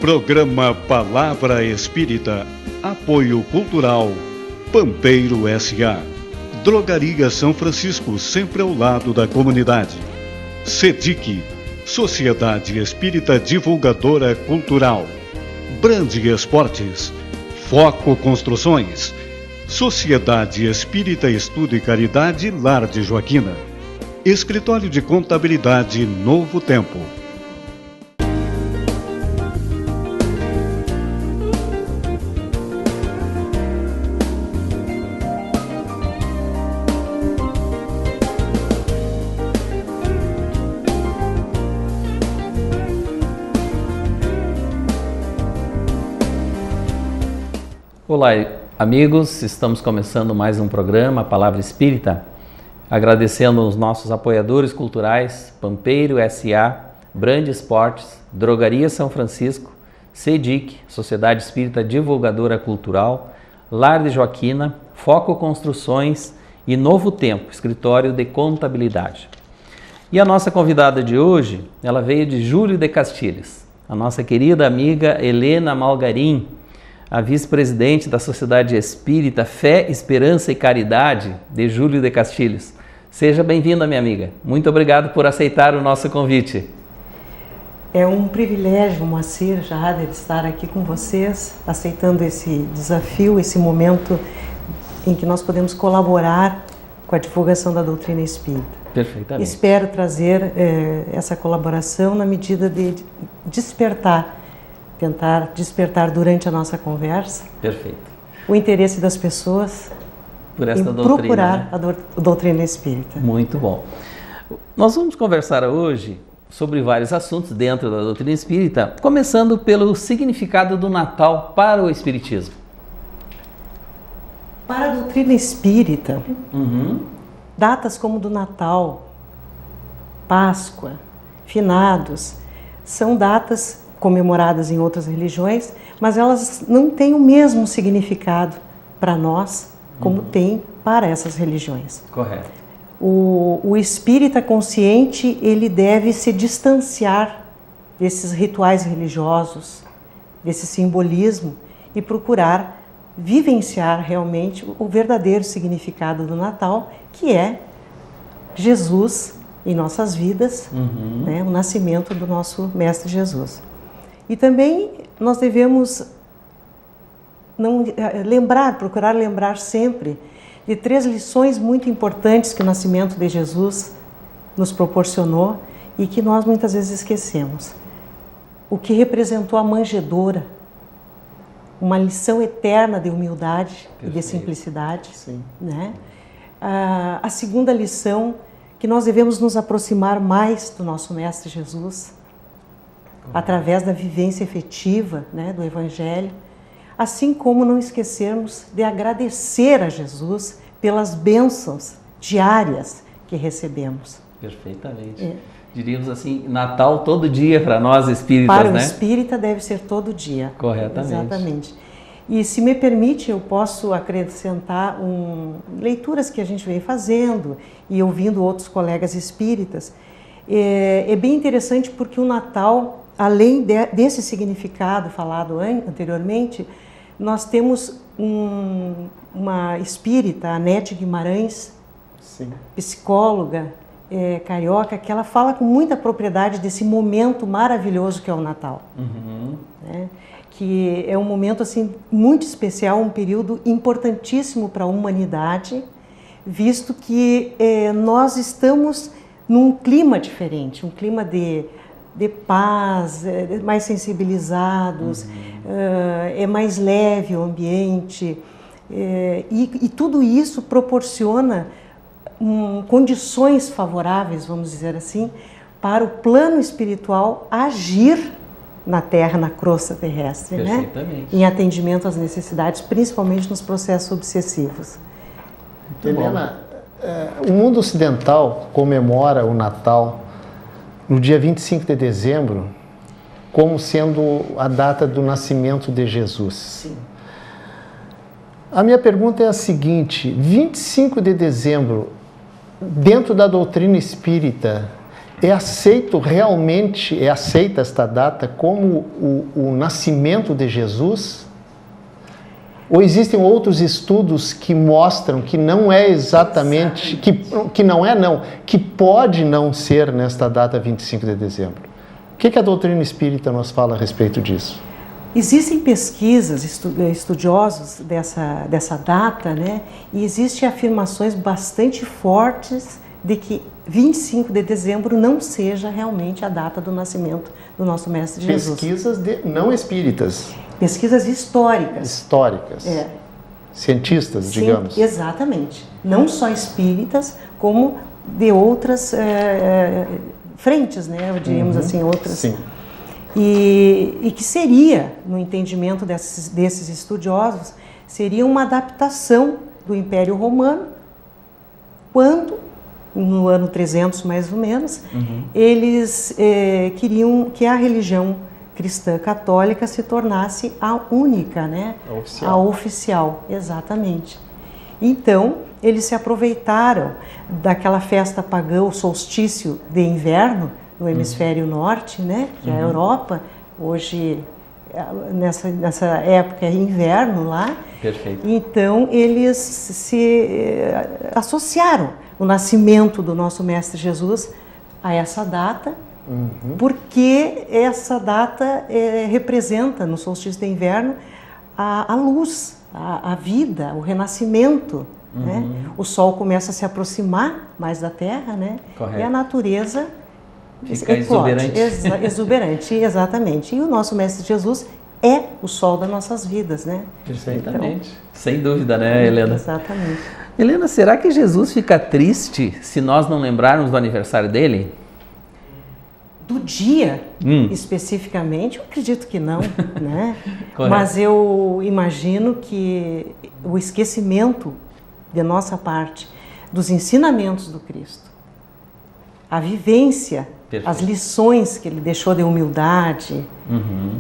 Programa Palavra Espírita, apoio cultural, Pampeiro S.A. Drogaria São Francisco, sempre ao lado da comunidade. SEDIC, Sociedade Espírita Divulgadora Cultural. Brande Esportes, Foco Construções, Sociedade Espírita Estudo e Caridade Lar de Joaquina. Escritório de Contabilidade Novo Tempo. Olá, amigos, estamos começando mais um programa, Palavra Espírita, agradecendo os nossos apoiadores culturais, Pampeiro S.A., Brande Esportes, Drogaria São Francisco, SEDIC, Sociedade Espírita Divulgadora Cultural, Lar de Joaquina, Foco Construções e Novo Tempo, Escritório de Contabilidade. E a nossa convidada de hoje, ela veio de Júlio de Castilhos, a nossa querida amiga Helena Malgarim, a vice-presidente da Sociedade Espírita Fé, Esperança e Caridade de Júlio de Castilhos. Seja bem-vinda, minha amiga. Muito obrigado por aceitar o nosso convite. É um privilégio, Moacir Jader, estar aqui com vocês, aceitando esse desafio, esse momento em que nós podemos colaborar com a divulgação da doutrina espírita. Perfeitamente. Espero trazer essa colaboração na medida de tentar despertar durante a nossa conversa. Perfeito. O interesse das pessoas por esta em doutrina, procurar, né? a doutrina espírita. Muito bom. Nós vamos conversar hoje sobre vários assuntos dentro da doutrina espírita, começando pelo significado do Natal para o Espiritismo. Para a doutrina espírita, datas como do Natal, Páscoa, Finados, são datas comemoradas em outras religiões, mas elas não têm o mesmo significado para nós como tem para essas religiões. Correto. O espírita consciente, ele deve se distanciar desses rituais religiosos, desse simbolismo e procurar vivenciar realmente o verdadeiro significado do Natal, que é Jesus em nossas vidas, né, o nascimento do nosso Mestre Jesus. E também nós devemos procurar lembrar sempre de 3 lições muito importantes que o nascimento de Jesus nos proporcionou e que nós muitas vezes esquecemos. O que representou a manjedoura, uma lição eterna de humildade e de simplicidade. Sim. Né? A segunda lição, que nós devemos nos aproximar mais do nosso Mestre Jesus, através da vivência efetiva, né, do Evangelho, assim como não esquecermos de agradecer a Jesus pelas bênçãos diárias que recebemos. Perfeitamente. Diríamos assim, Natal todo dia para nós espíritas, para né? Para o espírita deve ser todo dia. Corretamente. Exatamente. E se me permite, eu posso acrescentar leituras que a gente vem fazendo e ouvindo outros colegas espíritas. É bem interessante porque o Natal, além desse significado falado anteriormente, nós temos uma espírita, a Nete Guimarães, sim, psicóloga carioca, que ela fala com muita propriedade desse momento maravilhoso que é o Natal. Né? Que é um momento assim, muito especial, um período importantíssimo para a humanidade, visto que nós estamos num clima diferente, um clima de paz, mais sensibilizados, é mais leve o ambiente, e tudo isso proporciona condições favoráveis, vamos dizer assim, para o plano espiritual agir na Terra, na crosta terrestre, né? Em atendimento às necessidades, principalmente nos processos obsessivos. Helena, o mundo ocidental comemora o Natal no dia 25 de dezembro, como sendo a data do nascimento de Jesus. Sim. A minha pergunta é a seguinte: 25 de dezembro, dentro da doutrina espírita, é aceita esta data como o nascimento de Jesus? Ou existem outros estudos que mostram que não é exatamente, que pode não ser nesta data 25 de dezembro? O que a doutrina espírita nos fala a respeito disso? Existem pesquisas, estudiosos dessa data, né? E existem afirmações bastante fortes de que 25 de dezembro não seja realmente a data do nascimento do nosso Mestre Jesus. Pesquisas não espíritas. Pesquisas históricas. Históricas. Cientistas, sim, digamos. Exatamente. Não só espíritas, como de outras frentes, né? Diríamos assim, outras. Sim. E que seria, no entendimento desses estudiosos, seria uma adaptação do Império Romano, quando, no ano 300 mais ou menos, eles queriam que a religião cristã católica se tornasse a única, né? A oficial, exatamente. Então, eles se aproveitaram daquela festa pagã, o solstício de inverno, no hemisfério norte, né? Que é a Europa. Hoje, nessa época, é inverno lá. Perfeito. Então, eles se associaram o nascimento do nosso Mestre Jesus a essa data, porque essa data representa, no solstício de inverno, a luz, a vida, o renascimento. Né? O Sol começa a se aproximar mais da Terra, né? Correto. E a natureza fica exuberante. Exuberante, exatamente. E o nosso Mestre Jesus é o sol das nossas vidas, né? Perfeitamente. Então, sem dúvida, né, Helena? Exatamente. Helena, será que Jesus fica triste se nós não lembrarmos do aniversário dele? Do dia, especificamente, eu acredito que não, né? Correto. Mas eu imagino que o esquecimento de nossa parte dos ensinamentos do Cristo, a vivência, perfeito, as lições que ele deixou de humildade,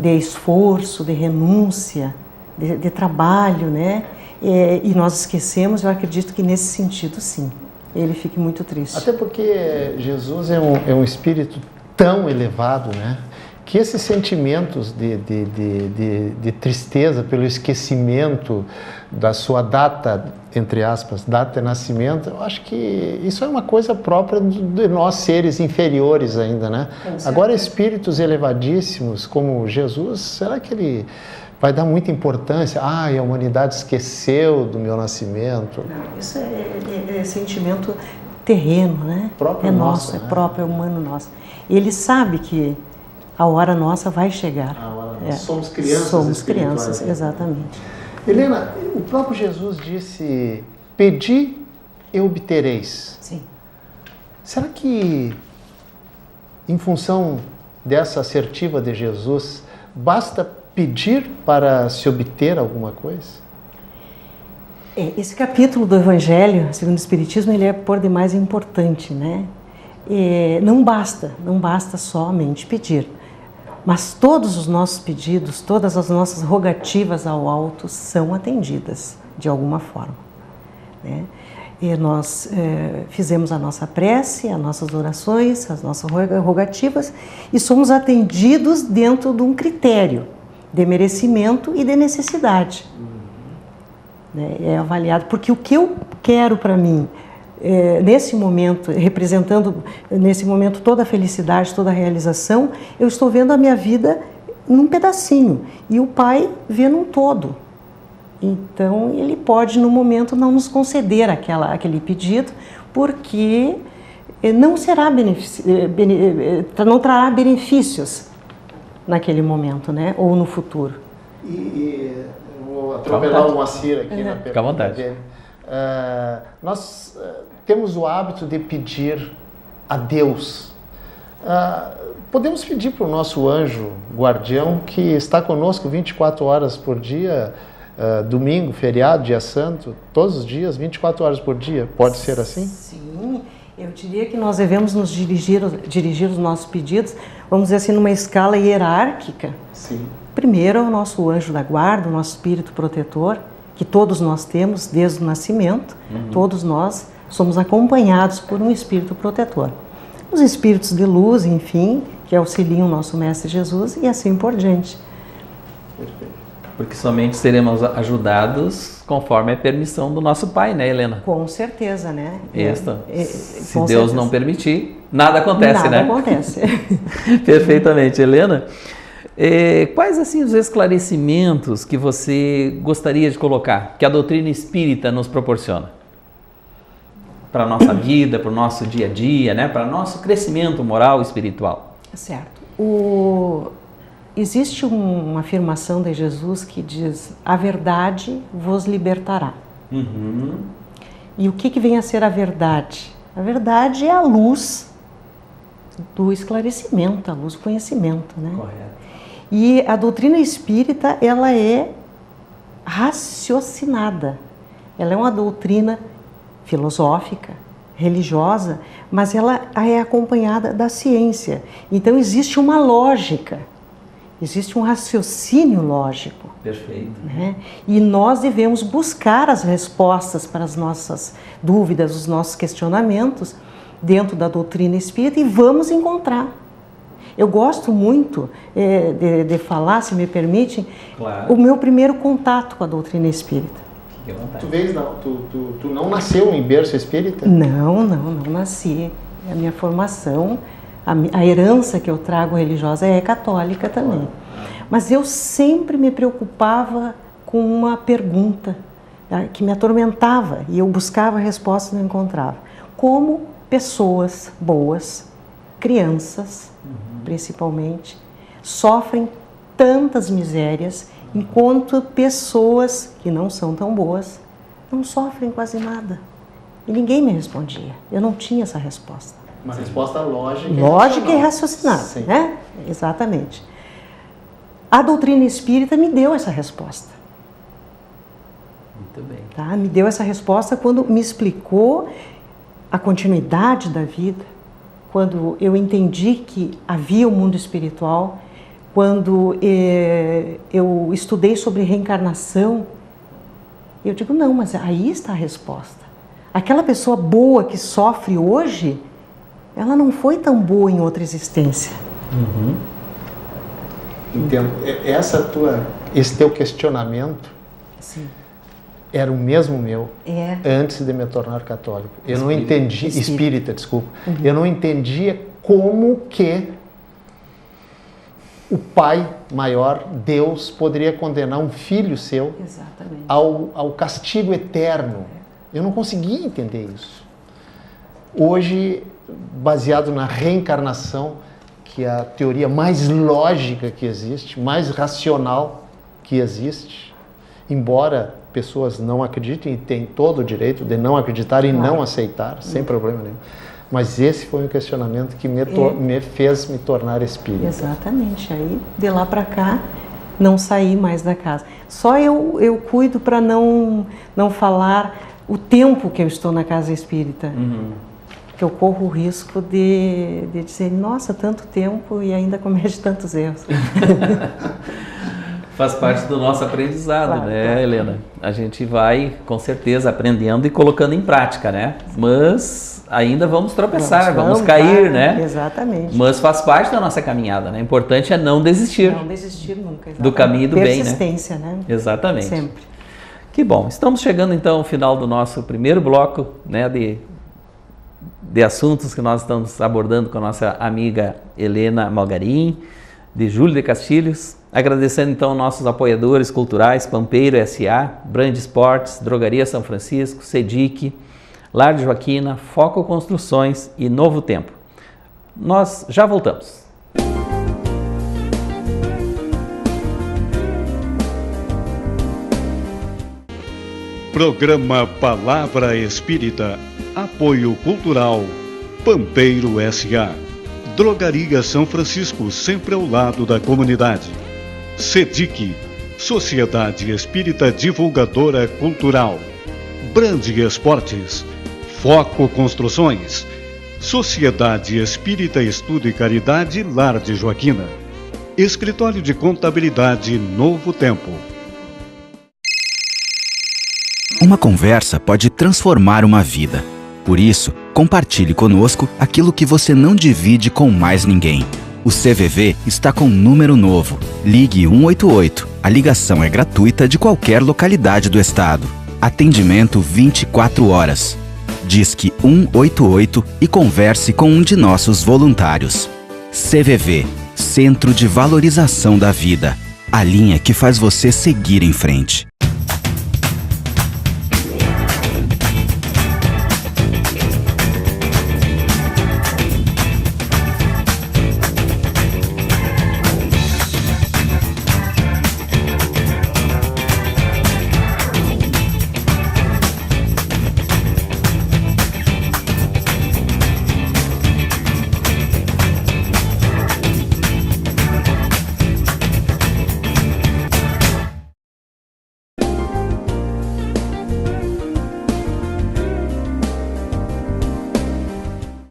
de esforço, de renúncia, de trabalho, né? E nós esquecemos, eu acredito que nesse sentido, sim, ele fique muito triste. Até porque Jesus é um espírito tão elevado, né? Que esses sentimentos de tristeza pelo esquecimento da sua data, entre aspas, data de nascimento, eu acho que isso é uma coisa própria de nós seres inferiores ainda, né? Agora, espíritos elevadíssimos como Jesus, será que ele vai dar muita importância? A humanidade esqueceu do meu nascimento. Não, isso é sentimento terreno, né? Próprio é nosso, né? É próprio, é humano nosso. Ele sabe que a hora nossa vai chegar. Somos crianças. Somos crianças, exatamente. Helena, o próprio Jesus disse: pedi e obtereis. Sim. Será que, em função dessa assertiva de Jesus, basta pedir para se obter alguma coisa? Esse capítulo do Evangelho, segundo o Espiritismo, ele é por demais importante, né? Não basta somente pedir. Mas todos os nossos pedidos, todas as nossas rogativas ao alto são atendidas de alguma forma, né? E nós fizemos a nossa prece, as nossas orações, as nossas rogativas e somos atendidos dentro de um critério de merecimento e de necessidade. Né? É avaliado, porque o que eu quero para mim, nesse momento, representando nesse momento toda a felicidade, toda a realização, eu estou vendo a minha vida num pedacinho e o Pai vê num todo. Então ele pode no momento não nos conceder aquele pedido, porque não trará benefícios naquele momento, né? Ou no futuro. Vou atropelar o Moacir aqui na pergunta. Fica à vontade. Dele. Nós temos o hábito de pedir a Deus. Podemos pedir para o nosso anjo guardião, que está conosco 24 horas por dia, domingo, feriado, dia santo, todos os dias, 24 horas por dia. Pode ser assim? Sim, eu diria que nós devemos nos dirigir os nossos pedidos, vamos dizer assim, numa escala hierárquica. Sim. Primeiro é o nosso anjo da guarda, o nosso espírito protetor, que todos nós temos desde o nascimento, todos nós somos acompanhados por um espírito protetor. os espíritos de luz, enfim, que auxiliam o nosso Mestre Jesus e assim por diante. Porque somente seremos ajudados conforme a permissão do nosso Pai, né, Helena? Com certeza, né? Se Deus não permitir, nada acontece, né? Nada acontece. Perfeitamente. Helena, quais assim os esclarecimentos que você gostaria de colocar, que a doutrina espírita nos proporciona? Para a nossa vida, para o nosso dia a dia, né? Para o nosso crescimento moral e espiritual. Certo. Existe uma afirmação de Jesus que diz: a verdade vos libertará. Uhum. E o que vem a ser a verdade? A verdade é a luz do esclarecimento, a luz do conhecimento, né? Correto. E a doutrina espírita, ela é raciocinada. Ela é uma doutrina filosófica, religiosa, mas ela é acompanhada da ciência. Então existe uma lógica. Existe um raciocínio lógico. Perfeito. Né? E nós devemos buscar as respostas para as nossas dúvidas, os nossos questionamentos dentro da doutrina espírita e vamos encontrar. Eu gosto muito de falar, se me permitem, claro, o meu primeiro contato com a doutrina espírita. Tu não nasceu em berço espírita? Não nasci. A minha formação, a herança que eu trago religiosa é católica também. Mas eu sempre me preocupava com uma pergunta que me atormentava e eu buscava a resposta e não encontrava. Como pessoas boas, crianças principalmente, sofrem tantas misérias, enquanto pessoas que não são tão boas não sofrem quase nada. E ninguém me respondia. Eu não tinha essa resposta. Uma resposta lógica. Lógica e raciocinada, né? Exatamente. A doutrina espírita me deu essa resposta. Muito bem. Tá? Me deu essa resposta quando me explicou a continuidade da vida, quando eu entendi que havia um mundo espiritual, quando eu estudei sobre reencarnação, eu digo, não, mas aí está a resposta. Aquela pessoa boa que sofre hoje, ela não foi tão boa em outra existência. Uhum. Entendo. Esse teu questionamento, Sim, era o mesmo meu antes de me tornar católico. Eu não entendi, espírita, desculpa. Uhum. Eu não entendia como que o Pai maior, Deus, poderia condenar um filho seu ao castigo eterno. Eu não conseguia entender isso. Hoje, baseado na reencarnação, que é a teoria mais lógica que existe, mais racional que existe, embora pessoas não acreditem e têm todo o direito de não acreditar e não aceitar, sem problema nenhum. Mas esse foi um questionamento que me fez me tornar espírita. Exatamente. Aí, de lá para cá, não saí mais da casa. Só eu cuido para não falar o tempo que eu estou na casa espírita. Uhum. Que eu corro o risco de dizer, nossa, tanto tempo e ainda comete tantos erros. Faz parte do nosso aprendizado, né, Helena? A gente vai, com certeza, aprendendo e colocando em prática, né? Mas ainda vamos tropeçar, vamos cair, né? Exatamente. Mas faz parte da nossa caminhada, né? O importante é não desistir. Não desistir nunca, exatamente. Do caminho do bem, né? Persistência, né? Exatamente. Sempre. Que bom. Estamos chegando, então, ao final do nosso primeiro bloco, né, de assuntos que nós estamos abordando com a nossa amiga Helena Malgarim, de Júlio de Castilhos. Agradecendo então nossos apoiadores culturais, Pampeiro S.A., Brand Esportes, Drogaria São Francisco, Sedic, Lar de Joaquina, Foco Construções e Novo Tempo. Nós já voltamos. Programa Palavra Espírita. Apoio Cultural Pampeiro S.A. Drogaria São Francisco, sempre ao lado da comunidade. Sedic, Sociedade Espírita Divulgadora Cultural. Brand Esportes, Foco Construções, Sociedade Espírita Estudo e Caridade Lar de Joaquina. Escritório de Contabilidade Novo Tempo. Uma conversa pode transformar uma vida. Por isso, compartilhe conosco aquilo que você não divide com mais ninguém. O CVV está com um número novo. Ligue 188. A ligação é gratuita de qualquer localidade do estado. Atendimento 24 horas. Disque 188 e converse com um de nossos voluntários. CVV, Centro de Valorização da Vida. A linha que faz você seguir em frente.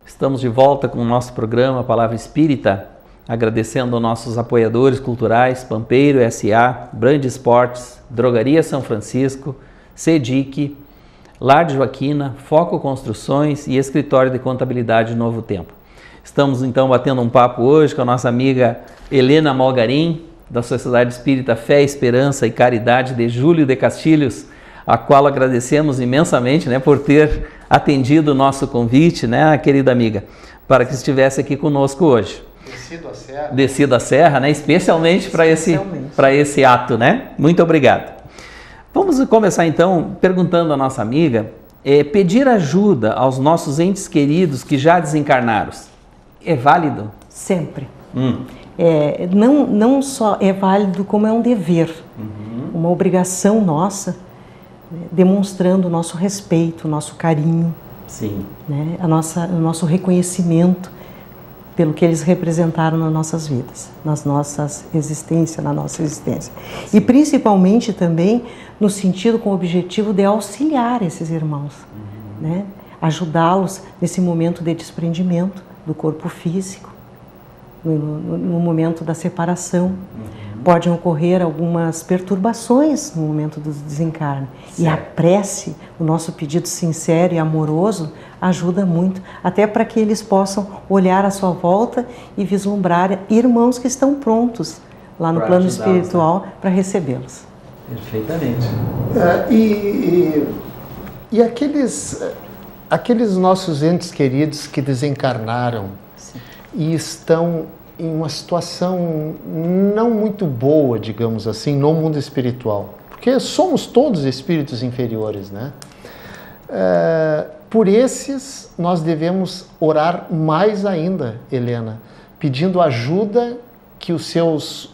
Estamos de volta com o nosso programa Palavra Espírita, agradecendo aos nossos apoiadores culturais, Pampeiro S.A., Brand Esportes, Drogaria São Francisco, CEDIC, Lar de Joaquina, Foco Construções e Escritório de Contabilidade Novo Tempo. Estamos então batendo um papo hoje com a nossa amiga Helena Malgarim, da Sociedade Espírita Fé, Esperança e Caridade de Júlio de Castilhos, a qual agradecemos imensamente, por ter atendido o nosso convite, querida amiga, para que estivesse aqui conosco hoje. Descido a Serra, especialmente para esse ato, Muito obrigado. Vamos começar então perguntando à nossa amiga, pedir ajuda aos nossos entes queridos que já desencarnaram, é válido? Sempre. Não só é válido, como é um dever, uma obrigação nossa, demonstrando o nosso respeito, o nosso carinho, sim, o nosso reconhecimento pelo que eles representaram nas nossas vidas, na nossa existência. Sim. E principalmente também no sentido, com o objetivo de auxiliar esses irmãos, ajudá-los nesse momento de desprendimento do corpo físico, no momento da separação. Podem ocorrer algumas perturbações no momento do desencarne. Certo. E a prece, o nosso pedido sincero e amoroso, ajuda muito, até para que eles possam olhar à sua volta e vislumbrar irmãos que estão prontos lá no plano espiritual para recebê-los. Perfeitamente. E aqueles nossos entes queridos que desencarnaram, sim, e estão em uma situação não muito boa, digamos assim, no mundo espiritual. Porque somos todos espíritos inferiores, Por esses, nós devemos orar mais ainda, Helena, pedindo ajuda, que os seus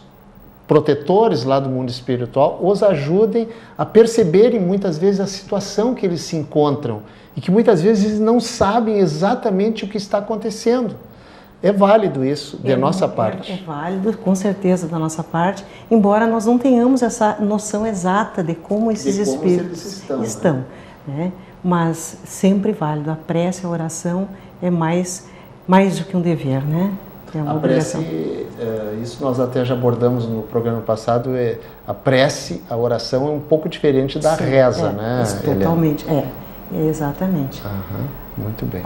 protetores lá do mundo espiritual os ajudem a perceberem muitas vezes a situação que eles se encontram e que muitas vezes não sabem exatamente o que está acontecendo. É válido isso de nossa parte? É válido, com certeza, da nossa parte, embora nós não tenhamos essa noção exata de como esses espíritos estão. Mas sempre válido. A prece, a oração é mais do que um dever, É uma obrigação. Prece, isso nós até já abordamos no programa passado, a prece, a oração é um pouco diferente da reza, Totalmente, exatamente. Muito bem.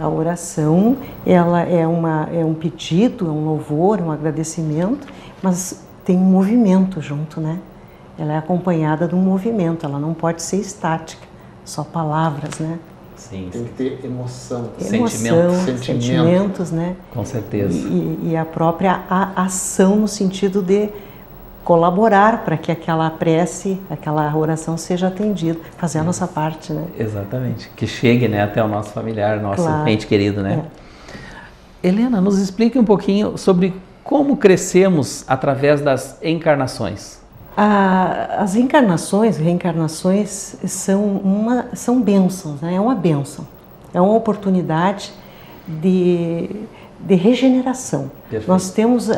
A oração, ela é um pedido, é um louvor, um agradecimento, mas tem um movimento junto, Ela é acompanhada de um movimento, ela não pode ser estática, só palavras, Sim. Tem que ter emoção. Sentimentos, Com certeza. E a própria ação no sentido de colaborar para que aquela prece, aquela oração seja atendida, fazer a nossa parte, Exatamente, que chegue, até o nosso familiar, nosso ente querido, Helena, nos explique um pouquinho sobre como crescemos através das encarnações. As reencarnações são bênçãos, é uma bênção, é uma oportunidade de regeneração. Perfeito. Nós temos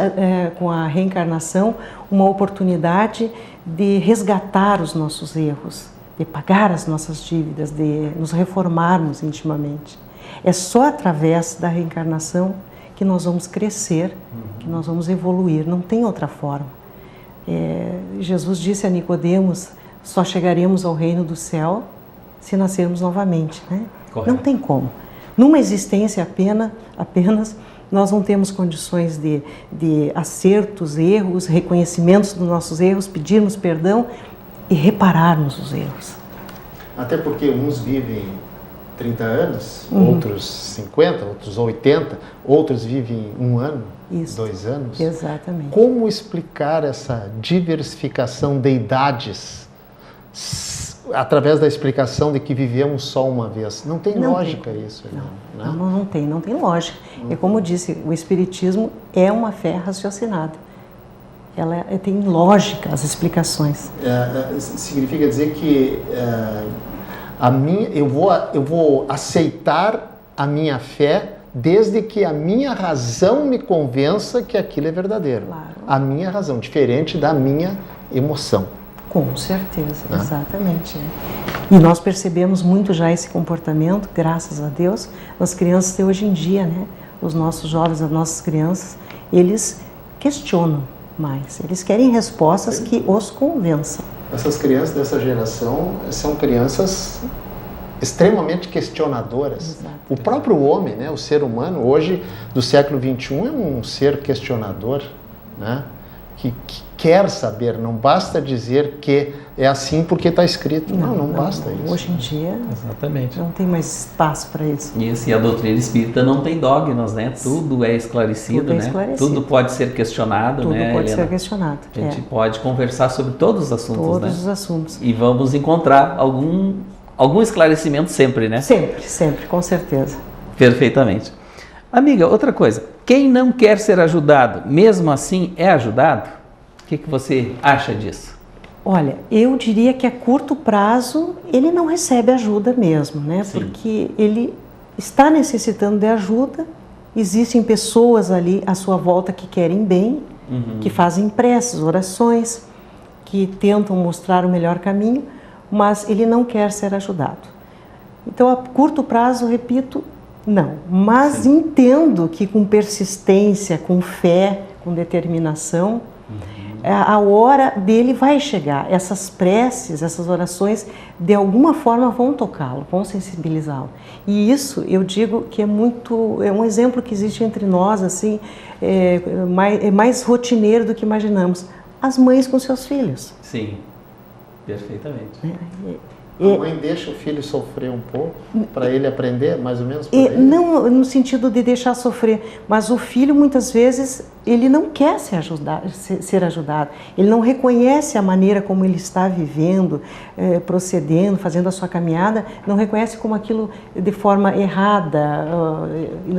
com a reencarnação uma oportunidade de resgatar os nossos erros, de pagar as nossas dívidas, de nos reformarmos intimamente. É só através da reencarnação que nós vamos crescer, que nós vamos evoluir, não tem outra forma. Jesus disse a Nicodemos, só chegaremos ao reino do céu se nascermos novamente, né? Correto. Não tem como. Numa existência apenas nós não temos condições de acertos, erros, reconhecimentos dos nossos erros, pedirmos perdão e repararmos os erros. Até porque uns vivem 30 anos, outros 50, outros 80, outros vivem 1 ano, Isso. 2 anos. Exatamente. Como explicar essa diversificação de idades através da explicação de que vivemos só uma vez? Não tem lógica isso. Não tem lógica. É como eu disse, o Espiritismo é uma fé raciocinada. Ela tem lógica, as explicações. Significa dizer que eu vou aceitar a minha fé desde que a minha razão me convença que aquilo é verdadeiro. Claro. A minha razão, diferente da minha emoção. Com certeza, exatamente. E nós percebemos muito já esse comportamento, graças a Deus, nas crianças de hoje em dia, né? Os nossos jovens, as nossas crianças, eles questionam mais, eles querem respostas que os convençam. Essas crianças dessa geração são crianças extremamente questionadoras. Exato. O próprio homem, né, o ser humano, hoje, do século XXI, é um ser questionador, né, que quer saber, não basta dizer que é assim porque está escrito. Não basta isso. Hoje em dia, Exatamente. não tem mais espaço para isso. Isso, e a doutrina espírita não tem dogmas, né? Tudo é esclarecido, Tudo é né? esclarecido. Tudo pode ser questionado, Tudo né, pode Helena? ser questionado. A gente pode conversar sobre todos os assuntos, né? Todos os assuntos. E vamos encontrar algum esclarecimento sempre, né? Sempre, com certeza. Perfeitamente. Amiga, outra coisa. Quem não quer ser ajudado, mesmo assim é ajudado? O que você acha disso? Olha, eu diria que a curto prazo ele não recebe ajuda mesmo, né? Sim. Porque ele está necessitando de ajuda, existem pessoas ali à sua volta que querem bem, que fazem preces, orações, que tentam mostrar o melhor caminho, mas ele não quer ser ajudado. Então, a curto prazo, repito, não. Mas entendo que com persistência, com fé, com determinação, a hora dele vai chegar. Essas preces, essas orações, de alguma forma vão tocá-lo, vão sensibilizá-lo. E isso, eu digo que é um exemplo que existe entre nós, assim, é mais rotineiro do que imaginamos. As mães com seus filhos. Sim, perfeitamente. A mãe deixa o filho sofrer um pouco para ele aprender, mais ou menos? Não no sentido de deixar sofrer, mas o filho muitas vezes ele não quer ser ajudado. Ele não reconhece a maneira como ele está vivendo, procedendo, fazendo a sua caminhada, não reconhece como aquilo de forma errada,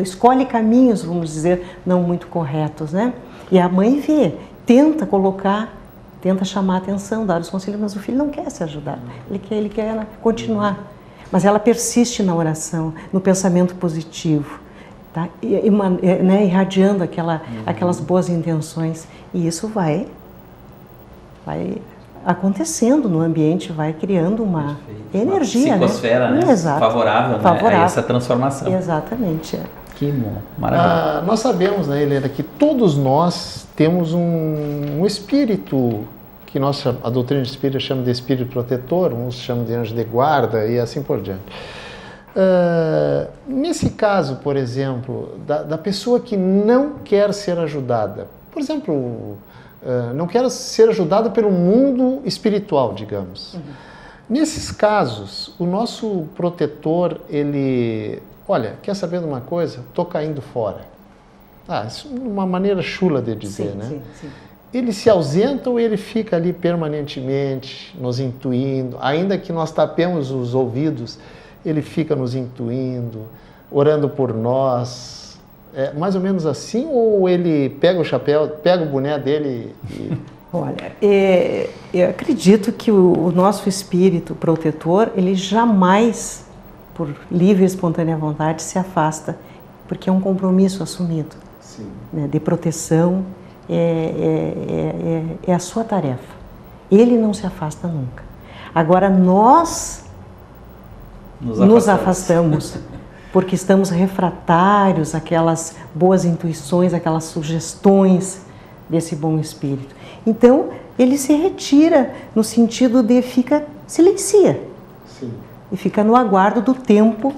escolhe caminhos, vamos dizer, não muito corretos, né? E a mãe vê, tenta chamar a atenção, dar os conselhos, mas o filho não quer ser ajudado, ele quer continuar. Mas ela persiste na oração, no pensamento positivo, tá? Irradiando aquelas boas intenções. E isso vai acontecendo no ambiente, vai criando uma energia, uma psicosfera, né? Favorável, né? A essa transformação. Exatamente. Que bom, maravilha. Nós sabemos, né, Helena, que todos nós temos um espírito que a doutrina espírita chama de espírito protetor, uns chamam de anjo de guarda e assim por diante. Nesse caso, por exemplo, da pessoa que não quer ser ajudada, por exemplo, não quer ser ajudada pelo mundo espiritual, digamos. Nesses casos, o nosso protetor, ele... Olha, quer saber de uma coisa? Estou caindo fora. Isso é uma maneira chula de dizer, né? Sim. Ele se ausenta ou ele fica ali permanentemente, nos intuindo, ainda que nós tapemos os ouvidos, ele fica nos intuindo, orando por nós. É mais ou menos assim, ou ele pega o chapéu, pega o boné dele e... Olha, eu acredito que o nosso espírito protetor, ele jamais, por livre e espontânea vontade, se afasta, porque é um compromisso assumido, né, de proteção, é a sua tarefa. Ele não se afasta nunca. Agora, nós nos afastamos porque estamos refratários àquelas boas intuições, àquelas sugestões desse bom espírito. Então, ele se retira no sentido de silencia. Sim. e fica no aguardo do tempo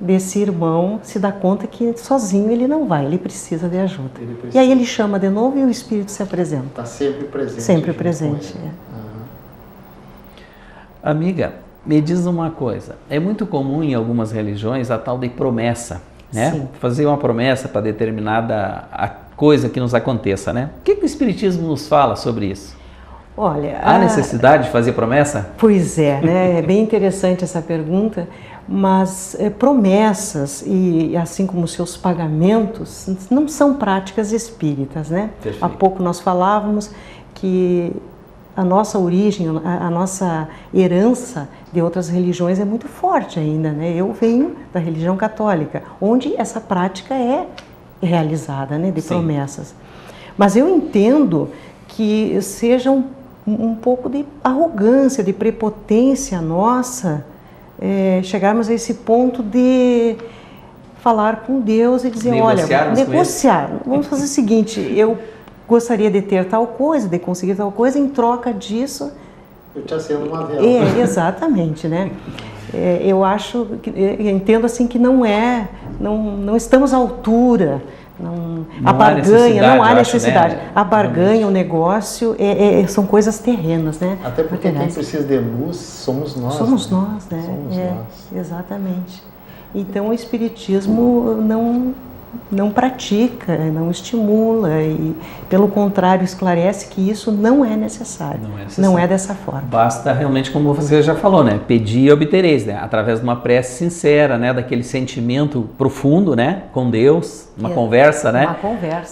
desse irmão se dar conta que sozinho ele não vai, ele precisa de ajuda. E aí ele chama de novo e o Espírito se apresenta. Está sempre presente. Sempre presente. Amiga, me diz uma coisa, é muito comum em algumas religiões a tal de promessa, né? Sim. Fazer uma promessa para determinada coisa que nos aconteça, né? O que o Espiritismo nos fala sobre isso? Olha, há necessidade de fazer promessa? Pois é, né? É bem interessante essa pergunta, mas promessas e assim como seus pagamentos não são práticas espíritas, né? Perfeito. Há pouco nós falávamos que a nossa origem, a nossa herança de outras religiões é muito forte ainda, né? Eu venho da religião católica, onde essa prática é realizada, né? De promessas. Mas eu entendo que seja um pouco de arrogância, de prepotência nossa, chegarmos a esse ponto de falar com Deus e dizer, negociar. Vamos fazer o seguinte, eu gostaria de ter tal coisa, de conseguir tal coisa, em troca disso... Eu te acendo uma vela. Exatamente, né? Eu entendo assim que não estamos à altura, a barganha, não há necessidade. Né? A barganha, o negócio, são coisas terrenas, né? Até porque quem precisa de luz somos nós. Somos nós, né? Somos nós. Exatamente. Então o Espiritismo não pratica, não estimula e, pelo contrário, esclarece que isso não é necessário. Não é dessa forma. Basta realmente, como você já falou, né? Pedir e obtereis, né? Através de uma prece sincera, né? Daquele sentimento profundo, né? Com Deus, uma conversa, né?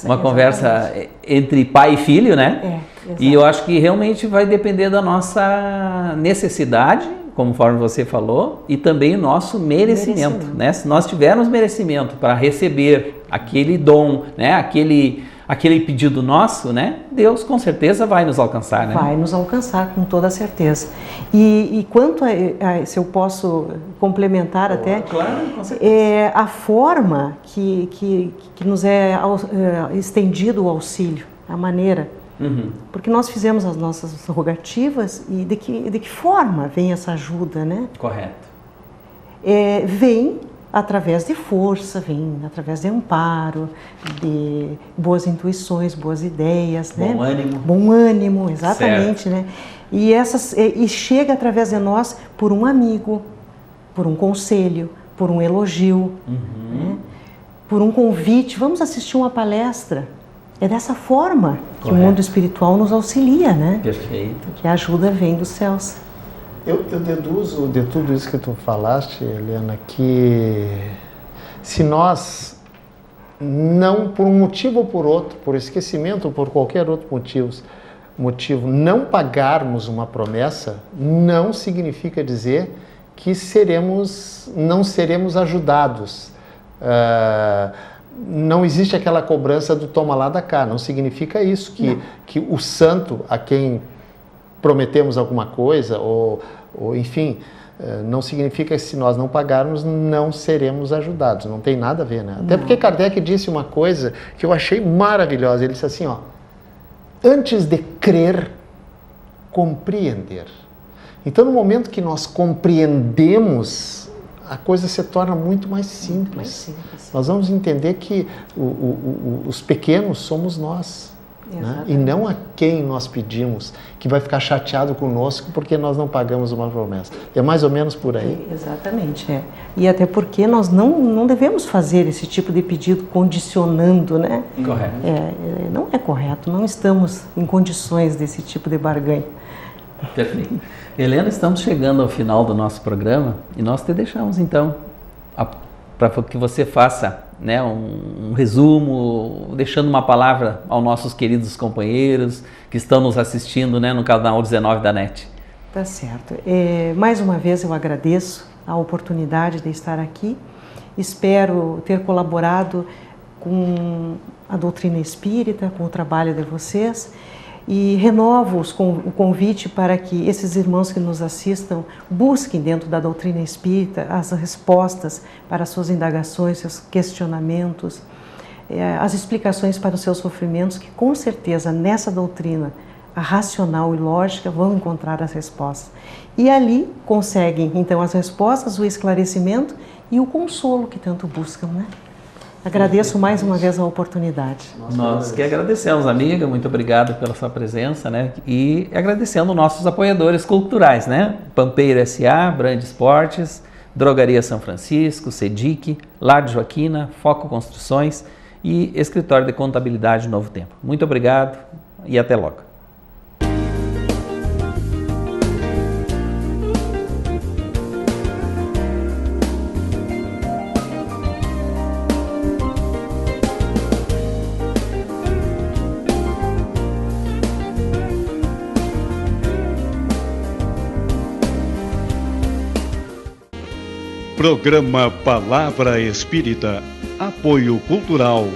Uma conversa entre pai e filho, né? E eu acho que realmente vai depender da nossa necessidade, conforme você falou, e também o nosso merecimento, né? Se nós tivermos merecimento para receber aquele dom, né? Aquele pedido nosso, né? Deus com certeza vai nos alcançar, né? Vai nos alcançar, com toda certeza. E quanto se eu posso complementar até, claro, com certeza. A forma que nos é estendido o auxílio, a maneira. Porque nós fizemos as nossas rogativas e de que forma vem essa ajuda, né? Correto. Vem através de força, vem através de amparo, de boas intuições, boas ideias, né? Bom ânimo. Bom ânimo, exatamente, certo. Né? E chega através de nós por um amigo, por um conselho, por um elogio, né? Por um convite. Vamos assistir uma palestra. É dessa forma que o mundo espiritual nos auxilia, né? Perfeito. Que a ajuda vem dos céus. Eu deduzo de tudo isso que tu falaste, Helena, que se nós não, por um motivo ou por outro, por esquecimento ou por qualquer outro motivo, não pagarmos uma promessa, não significa dizer que não seremos ajudados. Não existe aquela cobrança do toma lá da cá, não significa isso, que o santo a quem prometemos alguma coisa, ou enfim, não significa que se nós não pagarmos, não seremos ajudados, não tem nada a ver, né? Até porque Kardec disse uma coisa que eu achei maravilhosa, ele disse assim, antes de crer, compreender. Então, no momento que nós compreendemos, a coisa se torna muito mais simples. Nós vamos entender que os pequenos somos nós, né? E não a quem nós pedimos, que vai ficar chateado conosco porque nós não pagamos uma promessa. É mais ou menos por aí? Exatamente. E até porque nós não devemos fazer esse tipo de pedido condicionando, né? Correto. Não é correto, não estamos em condições desse tipo de barganha. Perfeito. Helena, estamos chegando ao final do nosso programa e nós te deixamos então para que você faça, né, um resumo, deixando uma palavra aos nossos queridos companheiros que estão nos assistindo, né, no canal 19 da NET. Tá certo. Mais uma vez eu agradeço a oportunidade de estar aqui. Espero ter colaborado com a doutrina espírita, com o trabalho de vocês. E renovo o convite para que esses irmãos que nos assistam busquem dentro da doutrina espírita as respostas para suas indagações, seus questionamentos, as explicações para os seus sofrimentos, que com certeza nessa doutrina racional e lógica, vão encontrar as respostas. E ali conseguem, então, as respostas, o esclarecimento e o consolo que tanto buscam, né? Agradeço mais uma vez a oportunidade. Nós que agradecemos, amiga, muito obrigado pela sua presença, né? E agradecendo nossos apoiadores culturais, né? Pampeiro S.A., Brand Esportes, Drogaria São Francisco, Sedic, Lar de Joaquina, Foco Construções e Escritório de Contabilidade Novo Tempo. Muito obrigado e até logo. Programa Palavra Espírita, apoio cultural,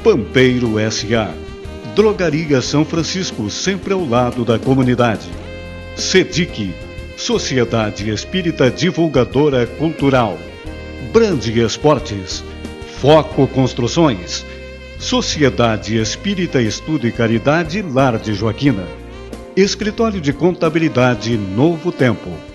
Pampeiro S.A. Drogaria São Francisco, sempre ao lado da comunidade. Sedic, Sociedade Espírita Divulgadora Cultural. Brand Esportes, Foco Construções, Sociedade Espírita Estudo e Caridade Lar de Joaquina. Escritório de Contabilidade Novo Tempo.